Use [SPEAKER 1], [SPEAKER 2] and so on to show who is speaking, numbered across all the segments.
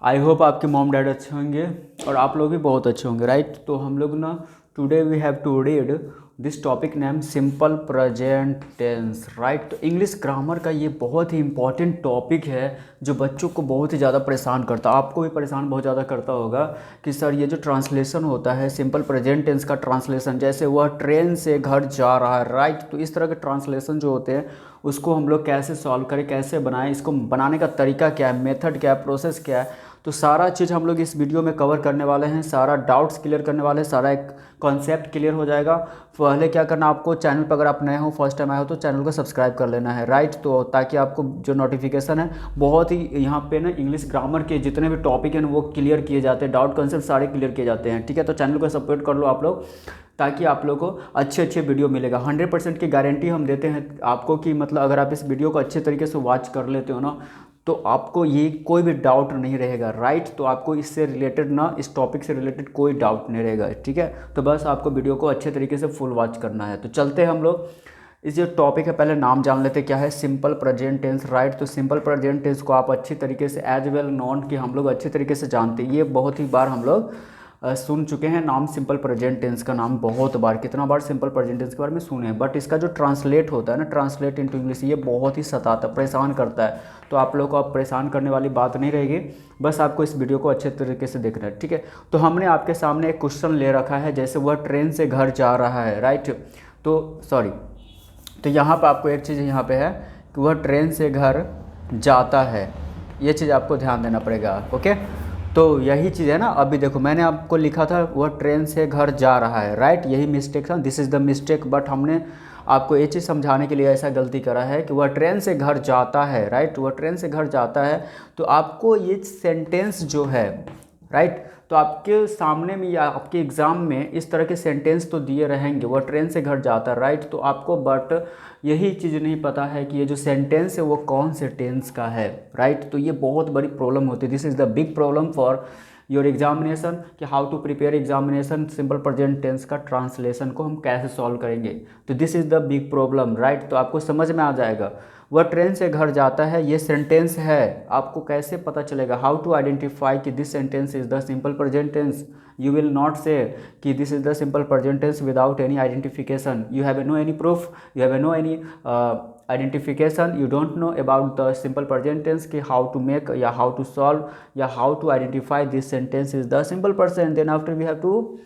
[SPEAKER 1] I hope आपके mom dad अच्छे होंगे और आप लोग भी बहुत अच्छे होंगे, राइट। तो हम लोग ना today we have to read this topic name simple present tense, right. तो इंग्लिश ग्रामर का ये बहुत ही इंपॉर्टेंट टॉपिक है जो बच्चों को बहुत ही ज़्यादा परेशान करता है, आपको भी परेशान बहुत ज़्यादा करता होगा कि सर ये जो ट्रांसलेशन होता है सिंपल प्रेजेंट टेंस का ट्रांसलेशन, जैसे वह ट्रेन से घर जा रहा है, राइट। तो इस तरह के ट्रांसलेशन जो होते हैं उसको हम लोग कैसे सॉल्व करें, कैसे बनाएं, इसको बनाने का तरीका क्या है, मेथड क्या है, प्रोसेस क्या है, तो सारा चीज़ हम लोग इस वीडियो में कवर करने वाले हैं। सारा डाउट्स क्लियर करने वाले हैं, सारा एक कॉन्सेप्ट क्लियर हो जाएगा। पहले क्या करना आपको, चैनल पर अगर आप नए हो, फर्स्ट टाइम आए हो तो चैनल को सब्सक्राइब कर लेना है, राइट। तो ताकि आपको जो नोटिफिकेशन है बहुत ही यहाँ पे ना इंग्लिश ग्रामर के जितने भी टॉपिक हैं वो क्लियर किए जाते हैं, डाउट कॉन्सेप्ट सारे क्लियर किए जाते हैं, ठीक है। तो चैनल को सपोर्ट कर लो आप लोग, ताकि आप लोगों को अच्छे अच्छे वीडियो मिलेगा। 100% की गारंटी हम देते हैं आपको कि मतलब अगर आप इस वीडियो को अच्छे तरीके से वॉच कर लेते हो ना तो आपको ये कोई भी डाउट नहीं रहेगा, राइट। तो आपको इससे रिलेटेड ना, इस टॉपिक से रिलेटेड कोई डाउट नहीं रहेगा, ठीक है। तो बस आपको वीडियो को अच्छे तरीके से फुल वॉच करना है। तो चलते हैं हम लोग, इस जो टॉपिक है पहले नाम जान लेते क्या है, सिंपल प्रेजेंट टेंस, राइट। तो सिंपल प्रेजेंट टेंस को आप अच्छी तरीके से एज वेल नॉन कि हम लोग अच्छी तरीके से जानते हैं, ये बहुत ही बार हम लोग सुन चुके हैं नाम सिंपल प्रेजेंट टेंस का नाम, बहुत बार, कितना बार सिंपल प्रेजेंट टेंस के बारे में सुने हैं। बट इसका जो ट्रांसलेट होता है ना, ट्रांसलेट इनटू इंग्लिश, ये बहुत ही सताता, परेशान करता है। तो आप लोगों को अब परेशान करने वाली बात नहीं रहेगी, बस आपको इस वीडियो को अच्छे तरीके से देखना है, ठीक है। तो हमने आपके सामने एक क्वेश्चन ले रखा है, जैसे वह ट्रेन से घर जा रहा है, राइट। तो सॉरी, तो यहाँ पर आपको एक चीज़ यहाँ पे है कि वह ट्रेन से घर जाता है, ये चीज़ आपको ध्यान देना पड़ेगा, ओके। तो यही चीज़ है ना, अभी देखो मैंने आपको लिखा था वह ट्रेन से घर जा रहा है, राइट, यही मिस्टेक था, this is the mistake. But हमने आपको ये चीज़ समझाने के लिए ऐसा गलती करा है कि वह ट्रेन से घर जाता है, राइट, वह ट्रेन से घर जाता है। तो आपको ये सेंटेंस जो है, राइट, तो आपके सामने में या आपके एग्ज़ाम में इस तरह के सेंटेंस तो दिए रहेंगे, वह ट्रेन से घर जाता है, राइट। तो आपको बट यही चीज़ नहीं पता है कि ये जो सेंटेंस है वो कौन से टेंस का है, राइट। तो ये बहुत बड़ी प्रॉब्लम होती है, this is the big problem for your examination कि how to prepare examination, simple present tense का ट्रांसलेशन को हम कैसे सॉल्व करेंगे। तो this is the big problem, right. तो आपको समझ में आ जाएगा, वह ट्रेन से घर जाता है, ये सेंटेंस है, आपको कैसे पता चलेगा, हाउ टू आइडेंटिफाई कि this sentence is the simple present tense. You will not say कि this is the simple present tense without any identification, you have no any proof, you have no any identification, you don't know about the simple present tense कि how to make या how to solve या how to identify this sentence is the simple present, then after we have to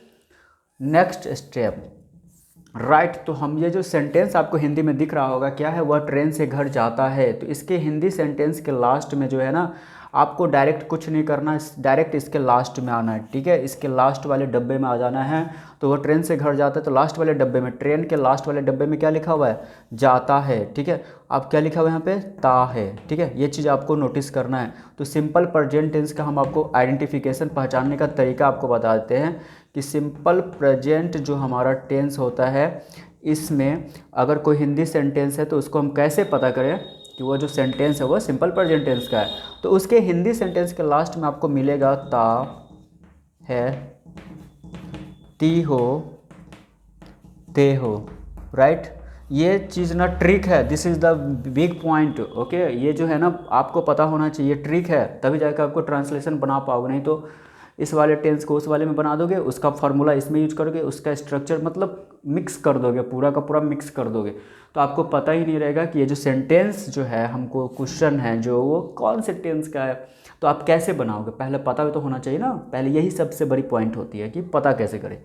[SPEAKER 1] next step, right. तो हम ये जो sentence आपको हिंदी में दिख रहा होगा क्या है, वह ट्रेन से घर जाता है, तो इसके हिंदी सेंटेंस के लास्ट में जो है ना, आपको डायरेक्ट कुछ नहीं करना है, डायरेक्ट इसके लास्ट में आना है, ठीक है, इसके लास्ट वाले डब्बे में आ जाना है। तो वह ट्रेन से घर जाता है, तो लास्ट वाले डब्बे में, ट्रेन के लास्ट वाले डब्बे में क्या लिखा हुआ है, जाता है, ठीक है। अब क्या लिखा हुआ है यहाँ पे, ता है, ठीक है, ये चीज़ आपको नोटिस करना है। तो सिंपल प्रेजेंट टेंस का हम आपको आइडेंटिफिकेशन, पहचानने का तरीका आपको बता देते हैं कि सिंपल प्रेजेंट जो हमारा टेंस होता है, इसमें अगर कोई हिंदी सेंटेंस है तो उसको हम कैसे पता करें कि वो जो सेंटेंस है वो सिंपल प्रेजेंट टेंस का है। तो उसके हिंदी सेंटेंस के लास्ट में आपको मिलेगा ता है, ती हो, ते हो, राइट। ये चीज़ ना ट्रिक है, this is the big point, okay. ये जो है ना आपको पता होना चाहिए, ट्रिक है, तभी जाकर आपको ट्रांसलेशन बना पाओगे, नहीं तो इस वाले टेंस को उस वाले में बना दोगे, उसका फार्मूला इसमें यूज करोगे, उसका स्ट्रक्चर मतलब मिक्स कर दोगे, पूरा का पूरा मिक्स कर दोगे, तो आपको पता ही नहीं रहेगा कि ये जो सेंटेंस जो है हमको क्वेश्चन है जो वो कौन से टेंस का है। तो आप कैसे बनाओगे, पहले पता भी तो होना चाहिए ना, पहले यही सबसे बड़ी पॉइंट होती है कि पता कैसे करें।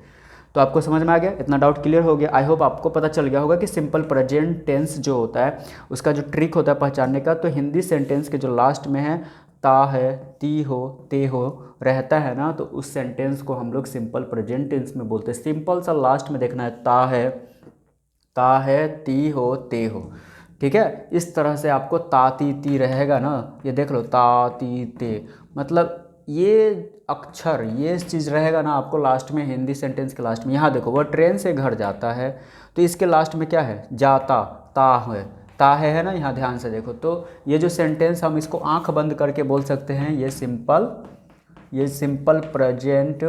[SPEAKER 1] तो आपको समझ में आ गया, इतना डाउट क्लियर हो गया। आई होप आपको पता चल गया होगा कि सिंपल प्रेजेंट टेंस जो होता है उसका जो ट्रिक होता है पहचानने का, तो हिंदी सेंटेंस के जो लास्ट में है ता है, ती हो, ते हो रहता है ना, तो उस सेंटेंस को हम लोग सिंपल प्रेजेंट टेंस में बोलते हैं। सिंपल सा लास्ट में देखना है, ता है, ती हो, ते हो, ठीक है। इस तरह से आपको ता ती ती रहेगा ना, ये देख लो, ता ती ते, मतलब ये अक्षर, ये चीज़ रहेगा ना आपको लास्ट में, हिंदी सेंटेंस के लास्ट में। यहाँ देखो, वह ट्रेन से घर जाता है, तो इसके लास्ट में क्या है, जाता, ता है ना, यहाँ ध्यान से देखो। तो ये जो सेंटेंस हम इसको आंख बंद करके बोल सकते हैं, ये सिंपल प्रेजेंट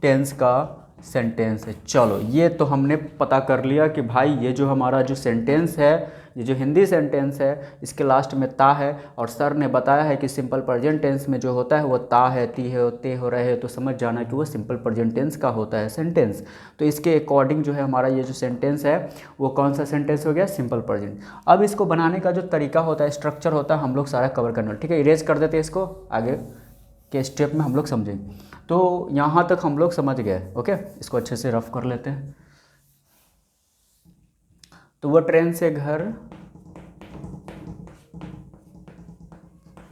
[SPEAKER 1] टेंस का सेंटेंस है। चलो, ये तो हमने पता कर लिया कि भाई ये जो हमारा जो सेंटेंस है ये जो हिंदी सेंटेंस है इसके लास्ट में ता है, और सर ने बताया है कि सिंपल प्रेजेंट टेंस में जो होता है वो ता है, ती है, ते हो रहे हैं, तो समझ जाना कि वो सिंपल प्रेजेंट टेंस का होता है सेंटेंस। तो इसके अकॉर्डिंग जो है हमारा ये जो सेंटेंस है वो कौन सा सेंटेंस हो गया, सिंपल प्रेजेंट। अब इसको बनाने का जो तरीका होता है, स्ट्रक्चर होता है, हम लोग सारा कवर करने वाले, ठीक है। इरेज कर देते हैं इसको, आगे के स्टेप में हम लोग समझेंगे। तो यहाँ तक हम लोग समझ गए, ओके। इसको अच्छे से रफ कर लेते हैं। तो वो ट्रेन से घर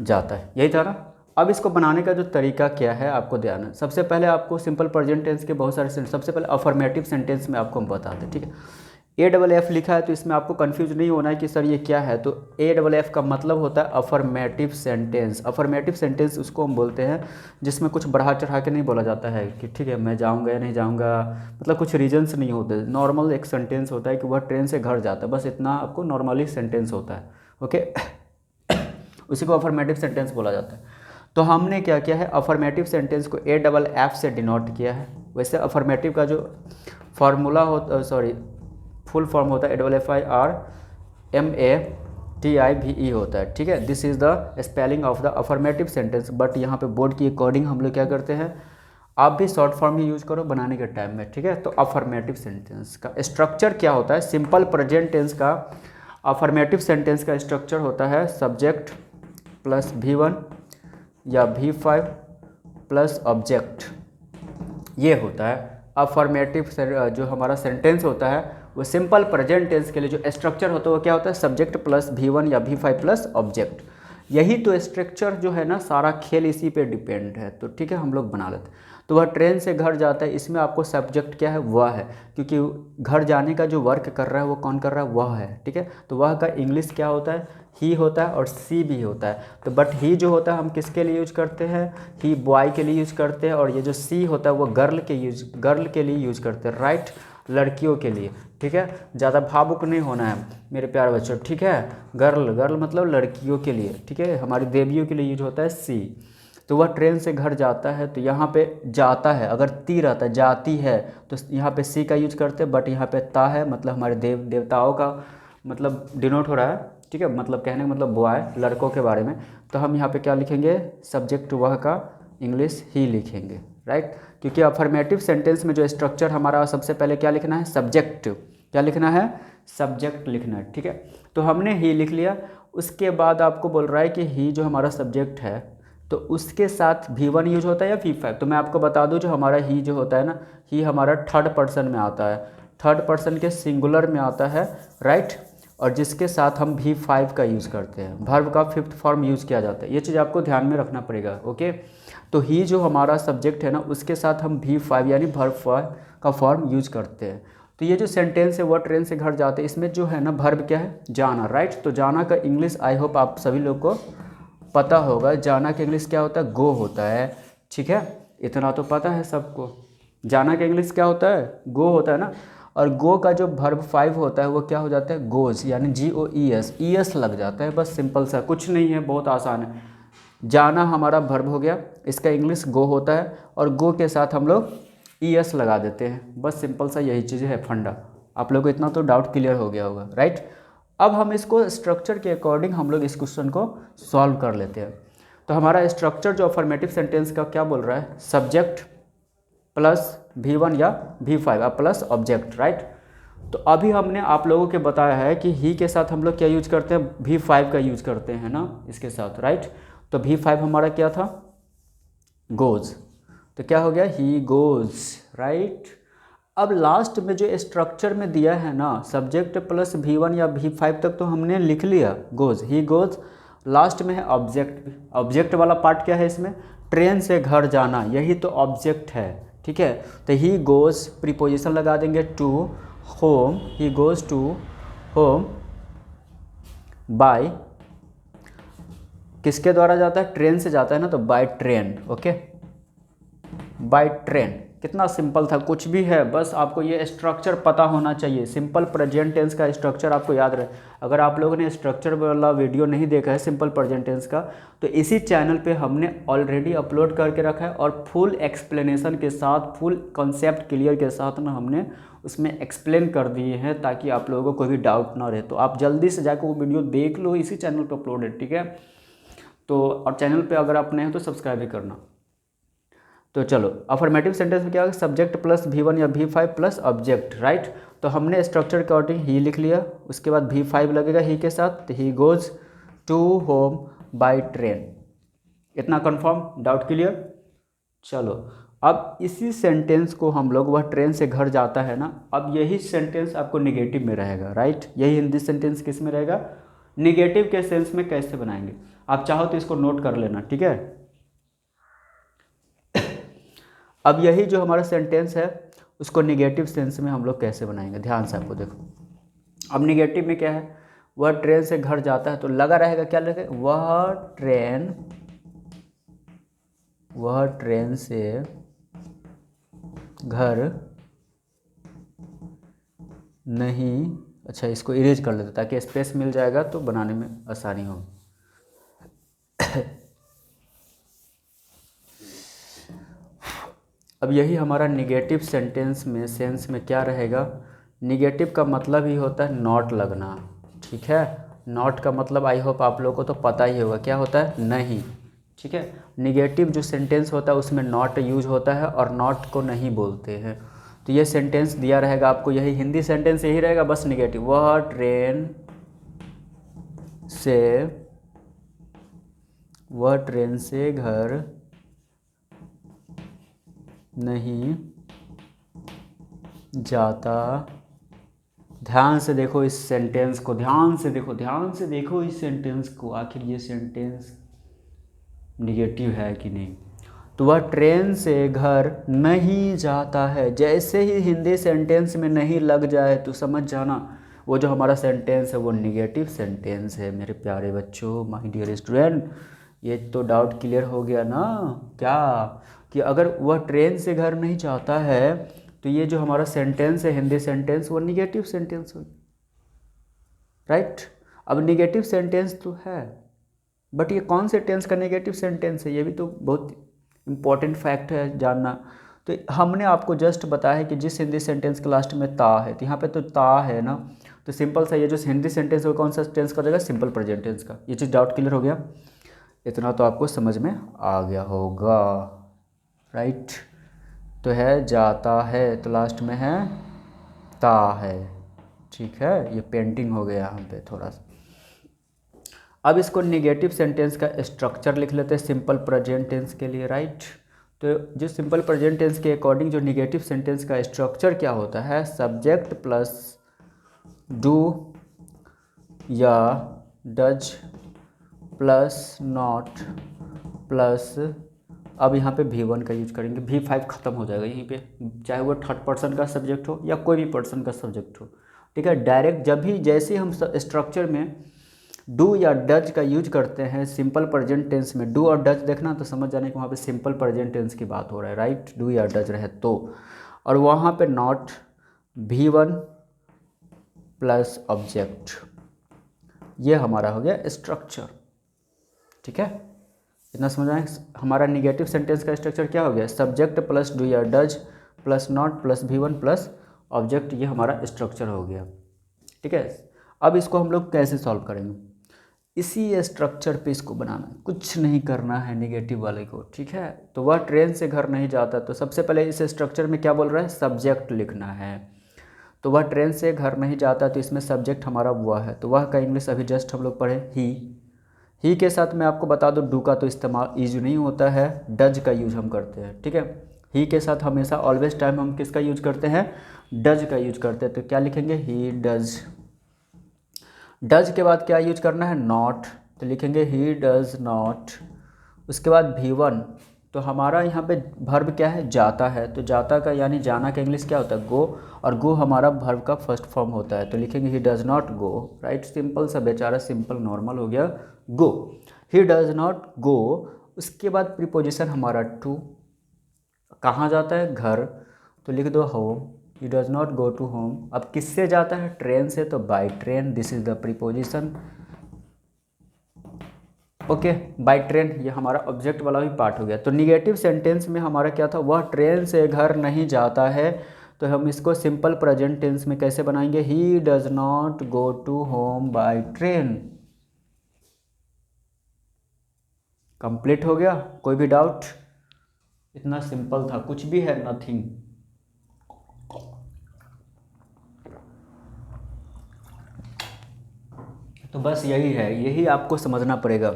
[SPEAKER 1] जाता है, यही था ना। अब इसको बनाने का जो तरीका क्या है आपको ध्यान है। सबसे पहले आपको सिंपल प्रेजेंट टेंस के बहुत सारे सबसे पहले अफर्मेटिव सेंटेंस में आपको हम बताते हैं, ठीक है। AFF लिखा है तो इसमें आपको कंफ्यूज नहीं होना है कि सर ये क्या है। तो AFF का मतलब होता है अफर्मेटिव सेंटेंस। अफर्मेटिव सेंटेंस उसको हम बोलते हैं जिसमें कुछ बढ़ा चढ़ा के नहीं बोला जाता है कि ठीक है मैं जाऊंगा या नहीं जाऊंगा, मतलब कुछ रीजन्स नहीं होते। नॉर्मल एक सेंटेंस होता है कि वह ट्रेन से घर जाता है, बस इतना आपको नॉर्मली सेंटेंस होता है, ओके। उसी को अफर्मेटिव सेंटेंस बोला जाता है। तो हमने क्या किया है, अफर्मेटिव सेंटेंस को AFF से डिनोट किया है। वैसे अफर्मेटिव का जो फार्मूला होता, सॉरी फुल फॉर्म होता है AFFIRMATIVE होता है, ठीक है। This is the spelling of the affirmative sentence. But यहाँ पे बोर्ड की अकॉर्डिंग हम लोग क्या करते हैं, आप भी शॉर्ट फॉर्म ही यूज करो बनाने के टाइम में, ठीक है। तो अफर्मेटिव सेंटेंस का स्ट्रक्चर क्या होता है, सिंपल प्रेजेंट टेंस का अफर्मेटिव सेंटेंस का स्ट्रक्चर होता है सब्जेक्ट प्लस V1 या V5 प्लस ऑब्जेक्ट। ये होता है अफर्मेटिव जो हमारा सेंटेंस होता है वो सिंपल प्रेजेंट टेंस के लिए जो स्ट्रक्चर होता है वो क्या होता है, सब्जेक्ट प्लस V1 या V5 प्लस ऑब्जेक्ट। यही तो स्ट्रक्चर जो है ना, सारा खेल इसी पे डिपेंड है। तो ठीक है हम लोग बना लेते हैं। तो वह ट्रेन से घर जाता है, इसमें आपको सब्जेक्ट क्या है, वह है, क्योंकि घर जाने का जो वर्क कर रहा है वो कौन कर रहा है, वह है, ठीक है। तो वह का इंग्लिश क्या होता है, ही होता है और सी भी होता है। तो बट ही जो होता है हम किसके लिए यूज करते हैं, ही बॉय के लिए यूज करते हैं, और ये जो सी होता है वो गर्ल के लिए यूज करते हैं, राइट, लड़कियों के लिए, ठीक है। ज़्यादा भावुक नहीं होना है मेरे प्यारे बच्चों, ठीक है। गर्ल मतलब लड़कियों के लिए, ठीक है, हमारी देवियों के लिए यूज होता है सी। तो वह ट्रेन से घर जाता है, तो यहाँ पे जाता है, अगर ती रहता है जाती है तो यहाँ पे सी का यूज करते हैं, बट यहाँ पे ता है, मतलब हमारे देवताओं का मतलब डिनोट हो रहा है, ठीक है। मतलब कहने का मतलब बॉय, लड़कों के बारे में। तो हम यहाँ पे क्या लिखेंगे, सब्जेक्ट वह का इंग्लिश ही लिखेंगे, राइट। क्योंकि अफर्मेटिव सेंटेंस में जो स्ट्रक्चर हमारा, सबसे पहले क्या लिखना है, सब्जेक्ट, क्या लिखना है, सब्जेक्ट लिखना है, ठीक है। तो हमने ही लिख लिया। उसके बाद आपको बोल रहा है कि ही जो हमारा सब्जेक्ट है तो उसके साथ V1 यूज होता है या V5। तो मैं आपको बता दूं जो हमारा ही जो होता है ना, ही हमारा थर्ड पर्सन में आता है, थर्ड पर्सन के सिंगुलर में आता है, राइट। और जिसके साथ हम V5 का यूज़ करते हैं, वर्ब का फिफ्थ फॉर्म यूज़ किया जाता है। ये चीज़ आपको ध्यान में रखना पड़ेगा, ओके। तो ही जो हमारा सब्जेक्ट है ना, उसके साथ हम V5 यानी वर्ब का फॉर्म यूज करते हैं। तो ये जो सेंटेंस है वह ट्रेन से घर जाते हैं, इसमें जो है ना वर्ब क्या है, जाना, राइट। तो जाना का इंग्लिश आई होप आप सभी लोग को पता होगा। जाना का इंग्लिश क्या होता है, गो होता है, ठीक है। इतना तो पता है सबको, जाना का इंग्लिश क्या होता है, गो होता है ना। और गो का जो वर्ब 5 होता है वो क्या हो जाता है, गोज, यानी GOES, ES लग जाता है, बस सिंपल सा, कुछ नहीं है, बहुत आसान है। जाना हमारा वर्ब हो गया, इसका इंग्लिश गो होता है, और गो के साथ हम लोग ES लगा देते हैं, बस सिंपल सा यही चीज़ है, फंडा। आप लोग को इतना तो डाउट क्लियर हो गया होगा, राइट। अब हम इसको स्ट्रक्चर के अकॉर्डिंग हम लोग इस क्वेश्चन को सॉल्व कर लेते हैं। तो हमारा स्ट्रक्चर जो अफर्मेटिव सेंटेंस का क्या बोल रहा है, सब्जेक्ट प्लस V1 या V5 प्लस ऑब्जेक्ट, राइट। तो अभी हमने आप लोगों के बताया है कि ही के साथ हम लोग क्या यूज करते हैं, V5 का यूज करते हैं ना इसके साथ, राइट। तो V5 हमारा क्या था, गोज। तो क्या हो गया, ही गोज, राइट। अब लास्ट में जो स्ट्रक्चर में दिया है ना, सब्जेक्ट प्लस V1 या V5 तक तो हमने लिख लिया, गोज, ही गोज। लास्ट में है ऑब्जेक्ट। ऑब्जेक्ट वाला पार्ट क्या है इसमें, ट्रेन से घर जाना, यही तो ऑब्जेक्ट है, ठीक है। तो ही गोज प्रीपोजिशन लगा देंगे to home, he goes to home by, किसके द्वारा जाता है, ट्रेन से जाता है ना, तो by train, okay, by train, कितना सिंपल था, कुछ भी है, बस आपको ये स्ट्रक्चर पता होना चाहिए। सिंपल प्रेजेंट टेंस का स्ट्रक्चर आपको याद रहे। अगर आप लोगों ने स्ट्रक्चर वाला वीडियो नहीं देखा है सिंपल प्रेजेंट टेंस का, तो इसी चैनल पे हमने ऑलरेडी अपलोड करके रखा है, और फुल एक्सप्लेनेशन के साथ, फुल कॉन्सेप्ट क्लियर के साथ ना हमने उसमें एक्सप्लेन कर दिए हैं, ताकि आप लोगों को कोई भी डाउट ना रहे। तो आप जल्दी से जाकर वो वीडियो देख लो, इसी चैनल पर अपलोड है, ठीक है। तो और चैनल पे अगर आप नए हो तो सब्सक्राइब भी करना। तो चलो, अफर्मेटिव सेंटेंस में क्या होगा, सब्जेक्ट प्लस V1 या V5 प्लस ऑब्जेक्ट, राइट। तो हमने स्ट्रक्चर के अकॉर्डिंग ही लिख लिया, उसके बाद V5 लगेगा ही के साथ, तो he goes to home by train. इतना कंफर्म, डाउट क्लियर। चलो, अब इसी सेंटेंस को हम लोग, वह ट्रेन से घर जाता है ना, अब यही सेंटेंस आपको निगेटिव में रहेगा, राइट। यही हिंदी सेंटेंस किस में रहेगा, निगेटिव के सेंस में। कैसे बनाएंगे, आप चाहो तो इसको नोट कर लेना, ठीक है। अब यही जो हमारा सेंटेंस है उसको निगेटिव सेंस में हम लोग कैसे बनाएंगे, ध्यान से आपको देखो। अब निगेटिव में क्या है, वह ट्रेन से घर जाता है, तो लगा रहेगा, क्या लगेगा, वह ट्रेन से घर नहीं, अच्छा इसको इरेज कर लेते ताकि स्पेस मिल जाएगा तो बनाने में आसानी हो। अब यही हमारा निगेटिव सेंटेंस में सेंस में क्या रहेगा, निगेटिव का मतलब ही होता है नॉट लगना, ठीक है। नॉट का मतलब आई होप आप लोगों को तो पता ही होगा, क्या होता है, नहीं, ठीक है। निगेटिव जो सेंटेंस होता है उसमें नॉट यूज होता है, और नॉट को नहीं बोलते हैं। तो ये सेंटेंस दिया रहेगा आपको, यही हिंदी सेंटेंस यही रहेगा, बस निगेटिव। वह ट्रेन से घर नहीं जाता। ध्यान से देखो इस सेंटेंस को, ध्यान से देखो इस सेंटेंस को, आखिर ये सेंटेंस निगेटिव है कि नहीं। तो वह ट्रेन से घर नहीं जाता है, जैसे ही हिंदी सेंटेंस में नहीं लग जाए तो समझ जाना वो जो हमारा सेंटेंस है वो निगेटिव सेंटेंस है, मेरे प्यारे बच्चों, माय डियर स्टूडेंट। ये तो डाउट क्लियर हो गया ना, क्या, कि अगर वह ट्रेन से घर नहीं जाता है तो ये जो हमारा सेंटेंस है हिंदी सेंटेंस वो निगेटिव सेंटेंस हो, राइट। अब निगेटिव सेंटेंस तो है, बट ये कौन से टेंस का नेगेटिव सेंटेंस है, ये भी तो बहुत इंपॉर्टेंट फैक्ट है जानना। तो हमने आपको जस्ट बताया है कि जिस हिंदी सेंटेंस के लास्ट में ता है, तो यहाँ पे तो ता है ना, तो सिंपल सा ये जो हिंदी सेंटेंस है वो कौन सा टेंस का रहेगा, सिंपल प्रेजेंट टेंस का। ये चीज़ डाउट क्लियर हो गया, इतना तो आपको समझ में आ गया होगा, राइट। तो है जाता है, तो लास्ट में है ता है, ठीक है। ये पेंटिंग हो गया यहाँ पे थोड़ा सा। अब इसको निगेटिव सेंटेंस का स्ट्रक्चर लिख लेते हैं सिंपल प्रेजेंट टेंस के लिए, राइट। तो जो सिंपल प्रेजेंट टेंस के अकॉर्डिंग जो निगेटिव सेंटेंस का स्ट्रक्चर क्या होता है, सब्जेक्ट प्लस डू या डज प्लस नॉट प्लस, अब यहाँ पे V1 का यूज करेंगे, V5 खत्म हो जाएगा यहीं पे, चाहे वो थर्ड पर्सन का सब्जेक्ट हो या कोई भी पर्सन का सब्जेक्ट हो, ठीक है। डायरेक्ट जब भी जैसे हम स्ट्रक्चर में डू या डज का यूज करते हैं सिंपल प्रेजेंट टेंस में, डू और डज देखना तो समझ जाने कि वहाँ पे सिंपल प्रेजेंट टेंस की बात हो रहा है, राइट। डू या डज रहे तो, और वहाँ पे नॉट V1 प्लस ऑब्जेक्ट, ये हमारा हो गया स्ट्रक्चर, ठीक है। इतना समझ आए। हमारा निगेटिव सेंटेंस का स्ट्रक्चर क्या हो गया, सब्जेक्ट प्लस डू या does plus not plus V1 plus object, ये हमारा स्ट्रक्चर हो गया, ठीक है। अब इसको हम लोग कैसे सॉल्व करेंगे, इसी स्ट्रक्चर पे इसको बनाना, कुछ नहीं करना है निगेटिव वाले को, ठीक है। तो वह ट्रेन से घर नहीं जाता, तो सबसे पहले इस स्ट्रक्चर में क्या बोल रहा है, सब्जेक्ट लिखना है। तो वह ट्रेन से घर नहीं जाता, तो इसमें सब्जेक्ट हमारा वह है, तो वह का इंग्लिश अभी जस्ट हम लोग पढ़े ही के साथ मैं आपको बता दूं डू का तो इस्तेमाल यूज नहीं होता है, डज का यूज हम करते हैं, ठीक है। ही के साथ हमेशा ऑलवेज टाइम हम किसका यूज करते हैं, डज का यूज करते हैं। तो क्या लिखेंगे, ही डज। डज के बाद क्या यूज करना है, नॉट, तो लिखेंगे ही डज नॉट। उसके बाद V1, तो हमारा यहाँ पे भर्ब क्या है, जाता है, तो जाता का यानी जाना का इंग्लिश क्या होता है, गो, और गो हमारा भर्ब का फर्स्ट फॉर्म होता है, तो लिखेंगे ही does not go, right. Simple सा बेचारा सिंपल नॉर्मल हो गया, गो, ही डज नॉट गो। उसके बाद प्रीपोजिशन हमारा टू, कहाँ जाता है? घर, तो लिख दो home. He does not go to home. अब किससे जाता है? ट्रेन से, तो by train. This is the preposition. Okay, by train, ये हमारा ऑब्जेक्ट वाला भी पार्ट हो गया। तो निगेटिव सेंटेंस में हमारा क्या था? वह ट्रेन से घर नहीं जाता है। तो हम इसको सिंपल प्रेजेंट टेंस में कैसे बनाएंगे? He does not go to home by train. Complete हो गया? कोई भी डाउट? इतना सिंपल था, कुछ भी है, नथिंग। तो बस यही है, यही आपको समझना पड़ेगा।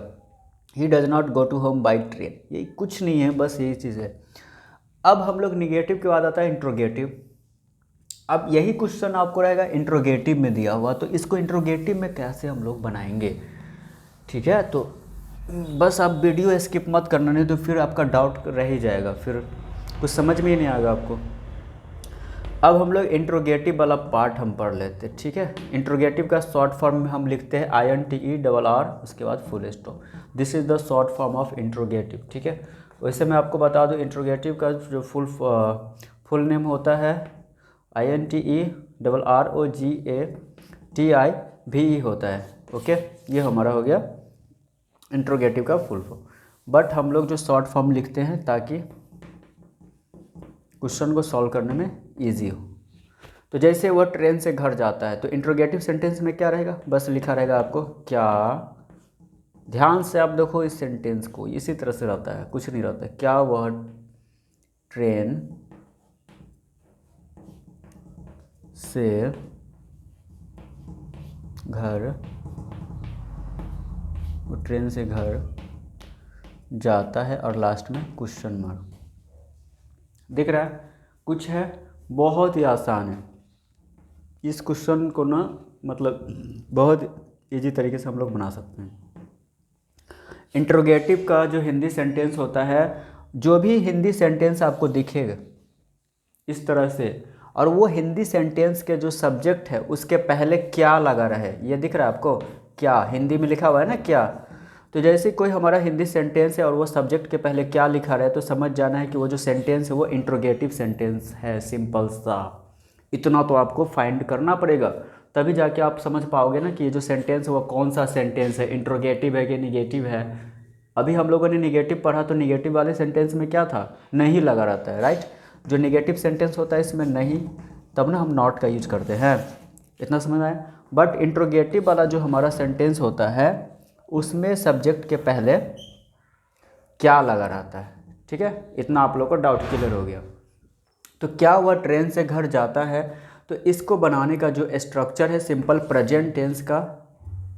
[SPEAKER 1] He does not go to home by train, यही कुछ नहीं है, बस यही चीज़ है। अब हम लोग निगेटिव के बाद आता है इंट्रोगेटिव। अब यही क्वेश्चन आपको रहेगा इंट्रोगेटिव में दिया हुआ, तो इसको इंट्रोगेटिव में कैसे हम लोग बनाएंगे, ठीक है? तो बस आप वीडियो स्किप मत करना, नहीं तो फिर आपका डाउट रह ही जाएगा, फिर कुछ समझ में ही नहीं आएगा आपको। अब हम लोग इंट्रोगेटिव वाला पार्ट हम पढ़ लेते हैं, ठीक है? इंट्रोगेटिव का शॉर्ट फॉर्म में हम लिखते हैं INTERR, उसके बाद full stop. This is the short form of interrogative, ठीक है? वैसे मैं आपको बता दूं, इंट्रोगेटिव का जो फुल नेम होता है INTERROGATIVE होता है। ओके, ये हमारा हो गया इंट्रोगेटिव का फुल फॉर्म। बट हम लोग जो शॉर्ट फॉर्म लिखते हैं ताकि क्वेश्चन को सॉल्व करने में ईजी हो। तो जैसे वह ट्रेन से घर जाता है, तो इंट्रोगेटिव सेंटेंस में क्या रहेगा? बस लिखा रहेगा आपको क्या। ध्यान से आप देखो इस सेंटेंस को, इसी तरह से रहता है, कुछ नहीं रहता है। क्या वह ट्रेन से घर, वो ट्रेन से घर जाता है, और लास्ट में क्वेश्चन मार्क। दिख रहा है? कुछ है, बहुत ही आसान है। इस क्वेश्चन को ना मतलब बहुत इजी तरीके से हम लोग बना सकते हैं। इंट्रोगेटिव का जो हिंदी सेंटेंस होता है, जो भी हिंदी सेंटेंस आपको दिखेगा इस तरह से, और वो हिंदी सेंटेंस के जो सब्जेक्ट है उसके पहले क्या लगा रहे, ये दिख रहा है आपको? क्या, हिंदी में लिखा हुआ है ना क्या। तो जैसे कोई हमारा हिंदी सेंटेंस है और वो सब्जेक्ट के पहले क्या लिखा रहा है, तो समझ जाना है कि वो जो सेंटेंस है वो इंट्रोगेटिव सेंटेंस है, सिंपल सा। इतना तो आपको फाइंड करना पड़ेगा, तभी जाके आप समझ पाओगे ना कि ये जो सेंटेंस है वो कौन सा सेंटेंस है, इंट्रोगेटिव है कि निगेटिव है। अभी हम लोगों ने निगेटिव पढ़ा, तो निगेटिव वाले सेंटेंस में क्या था? नहीं लगा रहता है, राइट? जो निगेटिव सेंटेंस होता है इसमें नहीं, तब ना हम नॉट का यूज करते हैं। इतना समझ में आया? बट इंट्रोगेटिव वाला जो हमारा सेंटेंस होता है उसमें सब्जेक्ट के पहले क्या लगा रहता है, ठीक है? इतना आप लोग को डाउट क्लियर हो गया। तो क्या वह ट्रेन से घर जाता है, तो इसको बनाने का जो स्ट्रक्चर है सिंपल प्रेजेंट टेंस का,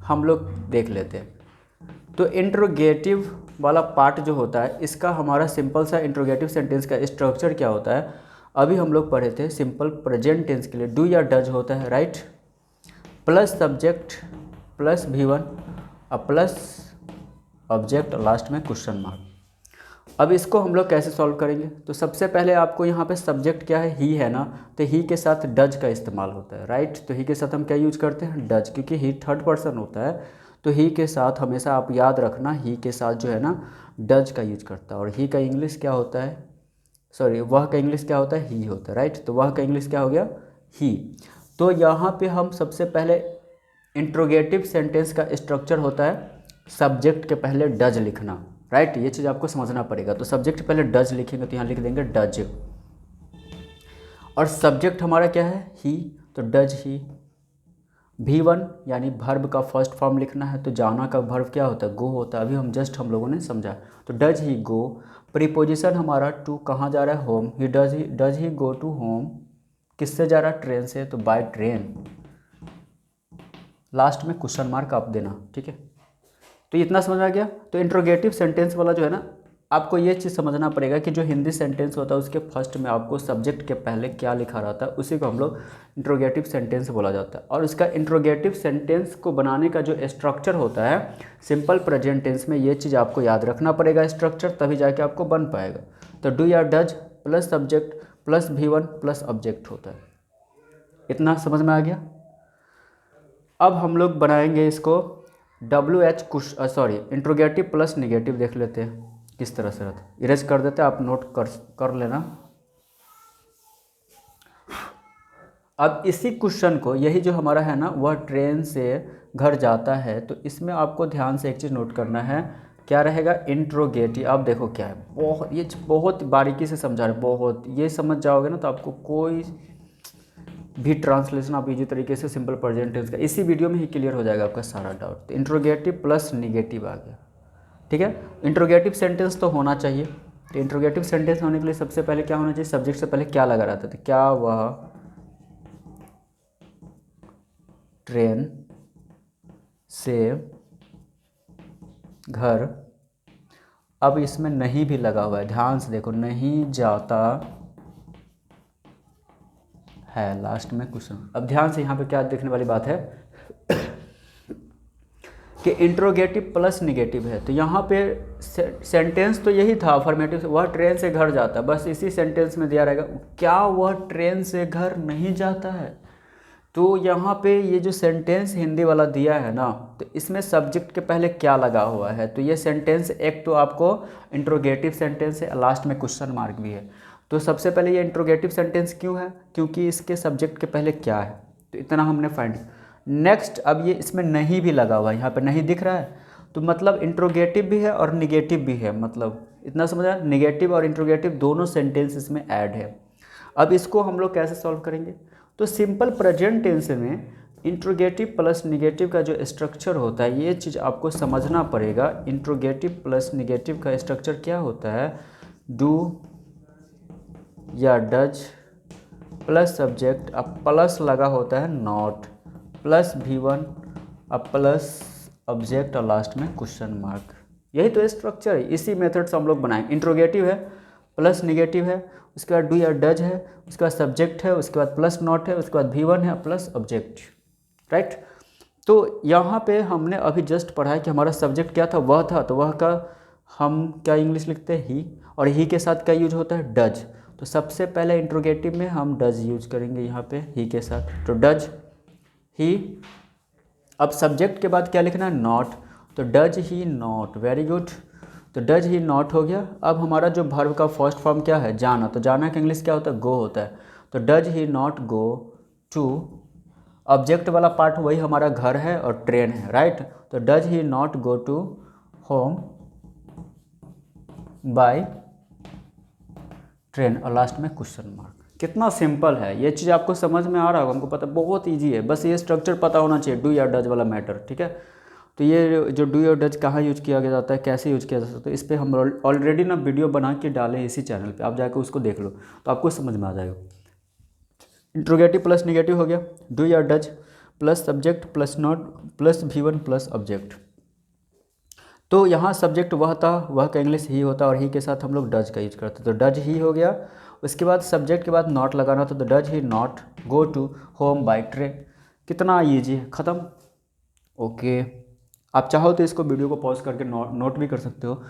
[SPEAKER 1] हम लोग देख लेते हैं। तो इंट्रोगेटिव वाला पार्ट जो होता है, इसका हमारा सिंपल सा इंट्रोगेटिव सेंटेंस का स्ट्रक्चर क्या होता है, अभी हम लोग पढ़े थे। सिंपल प्रेजेंट टेंस के लिए डू या डज होता है, right? Plus subject plus V1 और प्लस ऑब्जेक्ट, लास्ट में क्वेश्चन मार्क। अब इसको हम लोग कैसे सॉल्व करेंगे? तो सबसे पहले आपको यहाँ पे सब्जेक्ट क्या है? ही है ना, तो ही के साथ डज का इस्तेमाल होता है, राइट? तो ही के साथ हम क्या यूज करते हैं? डज, क्योंकि ही थर्ड पर्सन होता है। तो ही के साथ हमेशा आप याद रखना, ही के साथ जो है ना डज का यूज करता है। और ही का इंग्लिश क्या होता है? सॉरी, वह का इंग्लिश क्या होता है? ही होता है, राइट? तो वह का इंग्लिश क्या हो गया? ही। तो यहाँ पे हम सबसे पहले इंट्रोगेटिव सेंटेंस का स्ट्रक्चर होता है सब्जेक्ट के पहले डज लिखना, राइट? ये चीज़ आपको समझना पड़ेगा। तो सब्जेक्ट पहले डज लिखेंगे, तो यहाँ लिख देंगे डज, और सब्जेक्ट हमारा क्या है? ही, तो डज ही। V1 यानी भर्ब का फर्स्ट फॉर्म लिखना है, तो जाना का भर्ब क्या होता है? गो होता है। अभी हम लोगों ने समझा। तो डज ही गो, प्रीपोजिशन हमारा टू, कहाँ जा रहा है? Home. He does he go to home, किससे जा रहा है? ट्रेन से, तो बाय ट्रेन। लास्ट में क्वेश्चन मार्क आप देना, ठीक है? तो इतना समझ आ गया। तो इंट्रोगेटिव सेंटेंस वाला जो है ना, आपको ये चीज़ समझना पड़ेगा कि जो हिंदी सेंटेंस होता है उसके फर्स्ट में आपको सब्जेक्ट के पहले क्या लिखा रहता है, उसी को हम लोग इंट्रोगेटिव सेंटेंस बोला जाता है। और इसका इंट्रोगेटिव सेंटेंस को बनाने का जो स्ट्रक्चर होता है सिंपल प्रेजेंट टेंस में, ये चीज़ आपको याद रखना पड़ेगा स्ट्रक्चर, तभी जाके आपको बन पाएगा। तो डू या does plus subject plus V1 plus object होता है। इतना समझ में आ गया? अब हम लोग बनाएंगे इसको इंट्रोगेटिव प्लस निगेटिव देख लेते हैं। किस तरह से रहता, इरेज कर देते, आप नोट कर लेना। अब इसी क्वेश्चन को, यही जो हमारा है ना, वह ट्रेन से घर जाता है, तो इसमें आपको ध्यान से एक चीज़ नोट करना है, क्या रहेगा, इंट्रोगेटिव। अब देखो क्या है, बहुत बारीकी से समझा रहे, बहुत, ये समझ जाओगे ना तो आपको कोई भी ट्रांसलेशन आप इजी तरीके से सिंपल प्रेजेंट टेंस का इसी वीडियो में ही क्लियर हो जाएगा आपका सारा डाउट। तो इंट्रोगेटिव प्लस निगेटिव आ गया, ठीक है। इंट्रोगेटिव सेंटेंस तो होना चाहिए, तो इंट्रोगेटिव सेंटेंस होने के लिए सबसे पहले क्या होना चाहिए, सब्जेक्ट से पहले क्या लगा रहता था, क्या वह ट्रेन से घर, अब इसमें नहीं भी लगा हुआ है, ध्यान से देखो, नहीं जाता है लास्ट में क्वेश्चन। अब ध्यान से यहाँ पे क्या देखने वाली बात है कि इंट्रोगेटिव प्लस निगेटिव है, तो यहाँ पे सेंटेंस तो यही था अफर्मेटिव से, वह ट्रेन से घर जाता है, बस इसी सेंटेंस में दिया रहेगा क्या वह ट्रेन से घर नहीं जाता है। तो यहाँ पे ये जो सेंटेंस हिंदी वाला दिया है ना, तो इसमें सब्जेक्ट के पहले क्या लगा हुआ है, तो ये सेंटेंस एक तो आपको इंट्रोगेटिव सेंटेंस है, लास्ट में क्वेश्चन मार्क भी है। तो सबसे पहले ये इंट्रोगेटिव सेंटेंस क्यों है, क्योंकि इसके सब्जेक्ट के पहले क्या है, तो इतना हमने फाइंड। नेक्स्ट, अब ये इसमें नहीं भी लगा हुआ है, यहाँ पे नहीं दिख रहा है, तो मतलब इंट्रोगेटिव भी है और निगेटिव भी है, मतलब इतना समझा, निगेटिव और इंट्रोगेटिव दोनों सेंटेंस इसमें ऐड है। अब इसको हम लोग कैसे सॉल्व करेंगे, तो सिंपल प्रेजेंट टेंस में इंट्रोगेटिव प्लस निगेटिव का जो स्ट्रक्चर होता है, ये चीज़ आपको समझना पड़ेगा। इंट्रोगेटिव प्लस निगेटिव का स्ट्रक्चर क्या होता है, डू या डज प्लस सब्जेक्ट, अब प्लस लगा होता है नॉट, प्लस V1, अब प्लस ऑब्जेक्ट और लास्ट में क्वेश्चन मार्क। यही तो स्ट्रक्चर है, इसी मेथड से हम लोग बनाएं। इंट्रोगेटिव है प्लस निगेटिव है, उसके बाद डू या डज है, उसके बाद सब्जेक्ट है, उसके बाद प्लस नॉट है, उसके बाद V1 है प्लस ऑब्जेक्ट, राइट। तो यहाँ पे हमने अभी जस्ट पढ़ा है कि हमारा सब्जेक्ट क्या था, वह था, तो वह का हम क्या इंग्लिश लिखते हैं, ही, और ही के साथ क्या यूज होता है, डज। तो सबसे पहले इंट्रोगेटिव में हम डज यूज करेंगे यहाँ पे ही के साथ, तो डज ही। अब सब्जेक्ट के बाद क्या लिखना है, नॉट, तो does he not, very good, तो डज ही नॉट हो गया। अब हमारा जो वर्ब का फर्स्ट फॉर्म क्या है, जाना, तो जाना का इंग्लिश क्या होता है, गो होता है, तो does he not go to, object वाला पार्ट वही हमारा घर है और ट्रेन है, राइट, तो does he not go to home by train, और लास्ट में क्वेश्चन मार्क। कितना सिंपल है, ये चीज़ आपको समझ में आ रहा होगा, हमको पता, बहुत इजी है, बस ये स्ट्रक्चर पता होना चाहिए, डू या डज वाला मैटर, ठीक है। तो ये जो डू या डज कहाँ यूज किया जाता है, कैसे यूज किया जा सकता है, इस पर हम ऑलरेडी ना वीडियो बना के डाले इसी चैनल पे, आप जाकर उसको देख लो तो आपको समझ में आ जाएगा। इंट्रोगेटिव प्लस निगेटिव हो गया, डू या does plus subject plus not plus V1 plus object. तो यहाँ सब्जेक्ट वह था, वह का इंग्लिश ही होता, और ही के साथ हम लोग डज का यूज करते, तो डज ही हो गया। उसके बाद सब्जेक्ट के बाद नॉट लगाना था, तो does he not go to home by train. कितना ईजी है, ख़त्म, ओके। आप चाहो तो इसको वीडियो को पॉज करके नोट भी कर सकते हो।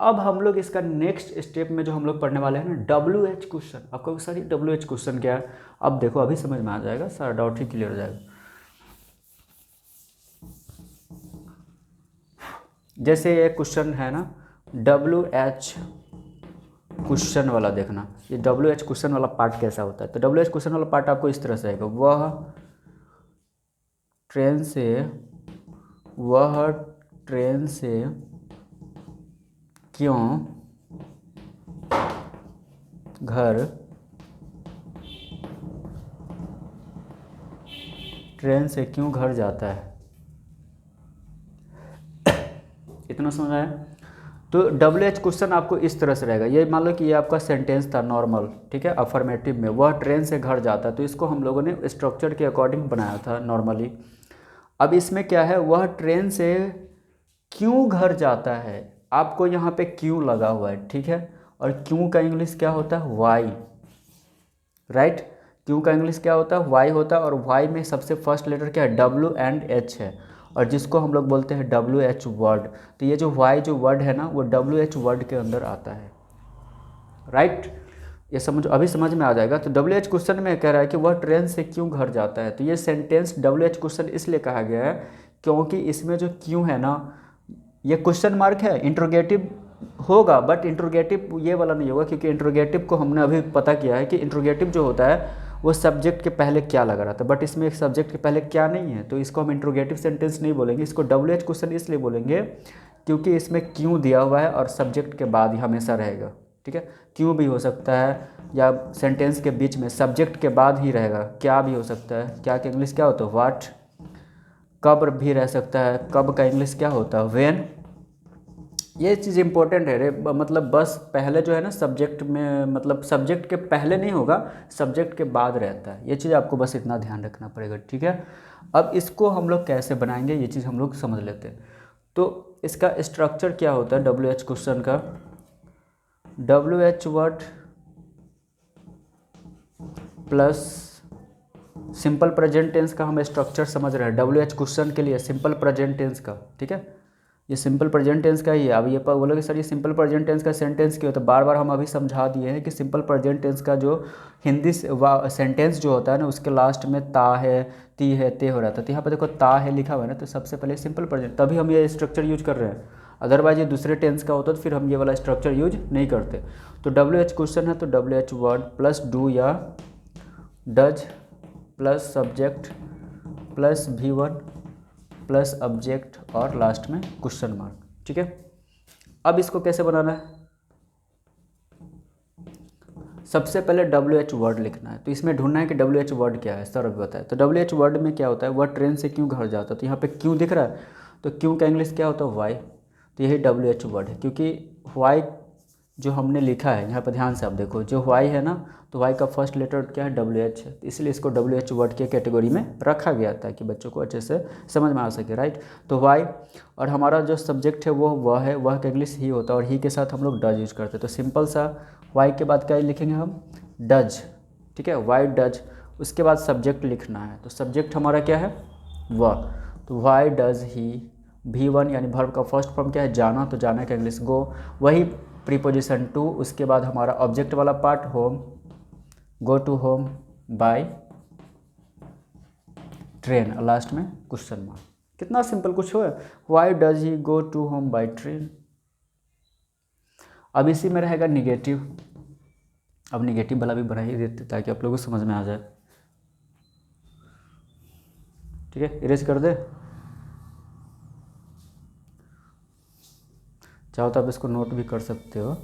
[SPEAKER 1] अब हम लोग इसका नेक्स्ट स्टेप में जो हम लोग पढ़ने वाले हैं ना, WH क्वेश्चन। आपको सारी WH क्वेश्चन क्या है, अब देखो, अभी समझ में आ जाएगा, सारा डाउट ही क्लियर हो जाएगा। जैसे ये क्वेश्चन है ना, WH क्वेश्चन वाला, देखना ये WH क्वेश्चन वाला पार्ट कैसा होता है। तो WH क्वेश्चन वाला पार्ट आपको इस तरह से आएगा, वह ट्रेन से क्यों घर, ट्रेन से क्यों घर जाता है, इतना समझ आया। तो WH क्वेश्चन आपको इस तरह से रहेगा, ये मान लो कि ये आपका सेंटेंस था नॉर्मल, ठीक है, अफर्मेटिव में, वह ट्रेन से घर जाता है, तो इसको हम लोगों ने स्ट्रक्चर के अकॉर्डिंग बनाया था नॉर्मली। अब इसमें क्या है, वह ट्रेन से क्यों घर जाता है, आपको यहाँ पे क्यों लगा हुआ है, ठीक है, और क्यों का इंग्लिश क्या होता है, वाई, राइट, क्यों का इंग्लिश क्या होता है, वाई होता है, और वाई में सबसे फर्स्ट लेटर क्या है, W एंड H है, और जिसको हम लोग बोलते हैं WH वर्ड। तो ये जो वाई जो वर्ड है ना, वो WH वर्ड के अंदर आता है, राइट, ये समझ, अभी समझ में आ जाएगा। तो WH क्वेश्चन में कह रहा है कि वह ट्रेन से क्यों घर जाता है, तो ये सेंटेंस WH क्वेश्चन इसलिए कहा गया है क्योंकि इसमें जो क्यों है ना, ये क्वेश्चन मार्क है, इंट्रोगेटिव होगा, बट इंट्रोगेटिव ये वाला नहीं होगा, क्योंकि इंट्रोगेटिव को हमने अभी पता किया है कि इंट्रोगेटिव जो होता है वो सब्जेक्ट के पहले क्या लगा रहता है, बट इसमें एक सब्जेक्ट के पहले क्या नहीं है, तो इसको हम इंट्रोगेटिव सेंटेंस नहीं बोलेंगे, इसको WH क्वेश्चन इसलिए बोलेंगे क्योंकि इसमें क्यों दिया हुआ है और सब्जेक्ट के बाद ही हमेशा रहेगा। ठीक है, क्यों भी हो सकता है या सेंटेंस के बीच में सब्जेक्ट के बाद ही रहेगा, क्या भी हो सकता है, क्या का इंग्लिश क्या होता है व्हाट, कब भी रह सकता है, कब का इंग्लिश क्या होता है व्हेन। ये चीज़ इंपॉर्टेंट है रे, मतलब बस पहले जो है ना सब्जेक्ट में, मतलब सब्जेक्ट के पहले नहीं होगा, सब्जेक्ट के बाद रहता है, ये चीज़ आपको बस इतना ध्यान रखना पड़ेगा। ठीक है, अब इसको हम लोग कैसे बनाएंगे ये चीज़ हम लोग समझ लेते हैं। तो इसका स्ट्रक्चर क्या होता है WH क्वेश्चन का, WH word plus simple present tense का हम स्ट्रक्चर समझ रहे हैं WH क्वेश्चन के लिए, सिंपल प्रेजेंट टेंस का। ठीक है, ये सिंपल प्रेजेंट टेंस का ही है। अब ये बोलोगे सर ये सिंपल प्रेजेंट टेंस का सेंटेंस क्यों, तो बार बार हम अभी समझा दिए हैं कि सिंपल प्रेजेंट टेंस का जो हिंदी सेंटेंस जो होता है ना उसके लास्ट में ता है, ती है, ते हो रहा था, तो यहाँ पर देखो ता है लिखा हुआ है ना, तो सबसे पहले सिंपल प्रेजेंट, तभी हम ये स्ट्रक्चर यूज कर रहे हैं, अदरवाइज ये दूसरे टेंस का होता तो फिर हम ये वाला स्ट्रक्चर यूज नहीं करते। तो WH क्वेश्चन है तो WH वर्ड प्लस डू या does plus subject plus V1 plus object और लास्ट में क्वेश्चन मार्क। ठीक है, अब इसको कैसे बनाना है, सबसे पहले WH वर्ड लिखना है, तो इसमें ढूंढना है कि WH वर्ड क्या है, सर अभी बताए। तो WH वर्ड में क्या होता है, वह ट्रेन से क्यों घर जाता है, तो यहाँ पे क्यों दिख रहा है, तो क्यों का इंग्लिश क्या होता है वाई, तो यही WH वर्ड है, क्योंकि वाई जो हमने लिखा है यहाँ पर ध्यान से आप देखो, जो वाई है ना तो वाई का फर्स्ट लेटर क्या है WH है, इसलिए इसको WH वर्ड के कैटेगरी में रखा गया था कि बच्चों को अच्छे से समझ में आ सके। राइट, तो वाई और हमारा जो सब्जेक्ट है वो वह है, वह का इंग्लिश ही होता है और ही के साथ हम लोग डज यूज करते हैं। तो सिंपल सा वाई के बाद क्या लिखेंगे हम डज। ठीक है, वाई डज, उसके बाद सब्जेक्ट लिखना है, तो सब्जेक्ट हमारा क्या है वह, तो वाई डज ही, V1 यानी वर्ब का फर्स्ट फॉर्म क्या है जाना, तो जाना का इंग्लिश गो, वही प्रीपोजिशन टू, उसके बाद हमारा ऑब्जेक्ट वाला part home, go to home by train, last में क्वेश्चन मार्क। कितना सिंपल कुछ हो, why does he go to home by train. अब इसी में रहेगा निगेटिव, अब निगेटिव वाला भी बना ही देते ताकि आप लोगों को समझ में आ जाए। ठीक है, इरेज कर दे, चाहो तो आप इसको नोट भी कर सकते हो।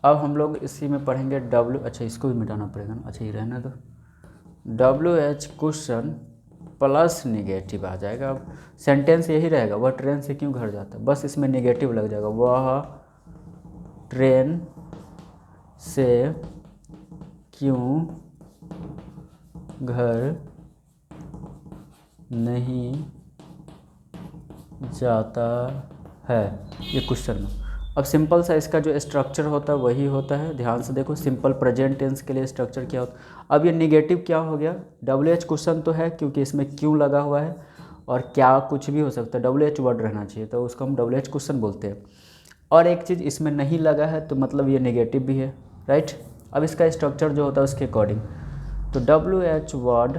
[SPEAKER 1] अब हम लोग इसी में पढ़ेंगे अच्छा इसको भी मिटाना पड़ेगा ना, अच्छा ये रहना तो WH क्वेश्चन प्लस निगेटिव आ जाएगा। अब सेंटेंस यही रहेगा, वह ट्रेन से क्यों घर जाता है, बस इसमें निगेटिव लग जाएगा, वह ट्रेन से क्यों घर नहीं जाता है, ये क्वेश्चन में। अब सिंपल सा इसका जो स्ट्रक्चर होता है वही होता है, ध्यान से देखो, सिंपल प्रेजेंट टेंस के लिए स्ट्रक्चर क्या होता है। अब ये निगेटिव क्या हो गया, WH क्वेश्चन तो है क्योंकि इसमें क्यों लगा हुआ है और क्या कुछ भी हो सकता है, WH वर्ड रहना चाहिए, तो उसको हम WH क्वेश्चन बोलते हैं। और एक चीज़ इसमें नहीं लगा है तो मतलब ये निगेटिव भी है। राइट, अब इसका स्ट्रक्चर जो होता है उसके अकॉर्डिंग, तो WH वर्ड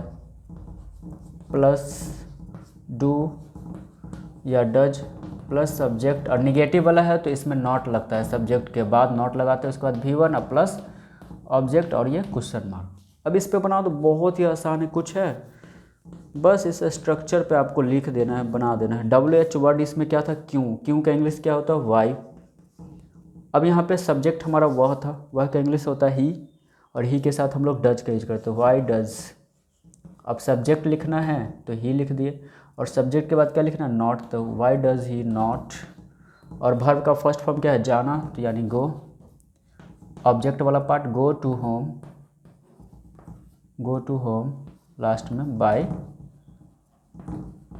[SPEAKER 1] प्लस डू या डज प्लस सब्जेक्ट, और निगेटिव वाला है तो इसमें नॉट लगता है, सब्जेक्ट के बाद नॉट लगाते हैं, उसके बाद V1 और प्लस ऑब्जेक्ट और ये क्वेश्चन मार्क। अब इस पे बनाओ तो बहुत ही आसान है, कुछ है बस इस स्ट्रक्चर पे आपको लिख देना है, बना देना है। WH वर्ड इसमें क्या था क्यों, क्यों का इंग्लिश क्या होता है वाई। अब यहाँ पे सब्जेक्ट हमारा वह था, वह का इंग्लिश होता है ही, और ही के साथ हम लोग डज का यूज करते हैं, वाई डज। अब सब्जेक्ट लिखना है तो ही लिख दिए, और सब्जेक्ट के बाद क्या लिखना है नॉट, तो वाई डज ही नॉट, और वर्ब का फर्स्ट फॉर्म क्या है जाना, तो यानी गो, ऑब्जेक्ट वाला part go to home, go to home, last में बाय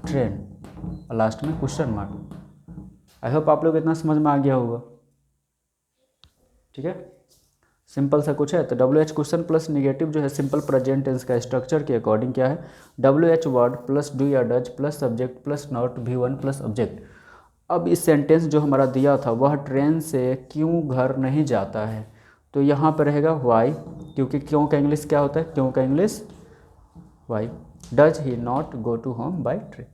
[SPEAKER 1] ट्रेन, और लास्ट में क्वेश्चन मार्क। आई होप आप लोग इतना समझ में आ गया होगा। ठीक है, सिंपल सा कुछ है। तो WH क्वेश्चन प्लस निगेटिव जो है सिंपल प्रेजेंट टेंस का स्ट्रक्चर के अकॉर्डिंग क्या है, WH वर्ड प्लस डू या does plus subject plus not V1 plus object. अब इस सेंटेंस जो हमारा दिया था, वह ट्रेन से क्यों घर नहीं जाता है, तो यहाँ पर रहेगा वाई, क्योंकि क्यों का इंग्लिश क्या होता है, क्यों का English why. Does he not go to home by train.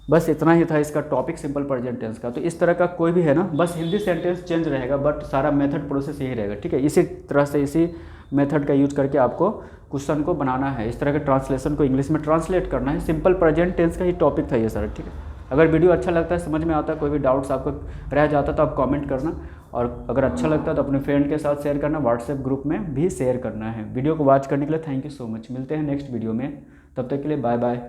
[SPEAKER 1] बस इतना ही था इसका टॉपिक सिंपल प्रेजेंट टेंस का। तो इस तरह का कोई भी है ना, बस हिंदी सेंटेंस चेंज रहेगा बट सारा मेथड प्रोसेस यही रहेगा, ठीक है। इसी तरह से इसी मेथड का यूज करके आपको क्वेश्चन को बनाना है, इस तरह के ट्रांसलेशन को इंग्लिश में ट्रांसलेट करना है। सिंपल प्रेजेंट टेंस का ही टॉपिक था ये सर, ठीक है। अगर वीडियो अच्छा लगता है, समझ में आता है, कोई भी डाउट्स आपको रह जाता तो आप कमेंट करना, और अगर अच्छा लगता है तो अपने फ्रेंड के साथ शेयर करना, व्हाट्सएप ग्रुप में भी शेयर करना है। वीडियो को वॉच करने के लिए थैंक यू सो मच। मिलते हैं नेक्स्ट वीडियो में, तब तक के लिए बाय बाय।